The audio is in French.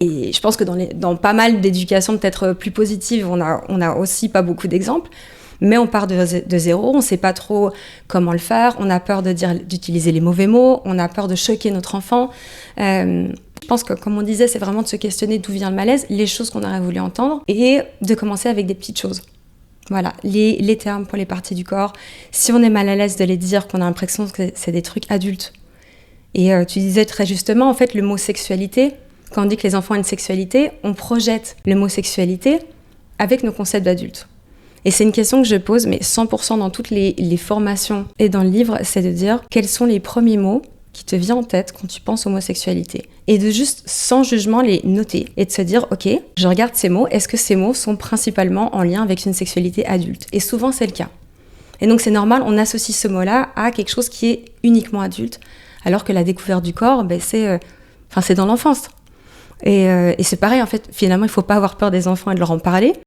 Et je pense que dans pas mal d'éducations peut-être plus positives, on a aussi pas beaucoup d'exemples. Mais on part de zéro, on ne sait pas trop comment le faire, on a peur d'utiliser les mauvais mots, on a peur de choquer notre enfant. Je pense que, comme on disait, c'est vraiment de se questionner d'où vient le malaise, les choses qu'on aurait voulu entendre, et de commencer avec des petites choses. Voilà, les termes pour les parties du corps. Si on est mal à l'aise de les dire, qu'on a l'impression que c'est des trucs adultes. Et tu disais très justement, en fait, le mot sexualité, quand on dit que les enfants ont une sexualité, on projette le mot sexualité avec nos concepts d'adultes. Et c'est une question que je pose, mais 100% dans toutes les formations et dans le livre, c'est de dire quels sont les premiers mots qui te viennent en tête quand tu penses homosexualité. Et de juste, sans jugement, les noter et de se dire, ok, je regarde ces mots, est-ce que ces mots sont principalement en lien avec une sexualité adulte ? Et souvent, c'est le cas. Et donc, c'est normal, on associe ce mot-là à quelque chose qui est uniquement adulte, alors que la découverte du corps, c'est dans l'enfance. Et c'est pareil, en fait, finalement, il ne faut pas avoir peur des enfants et de leur en parler.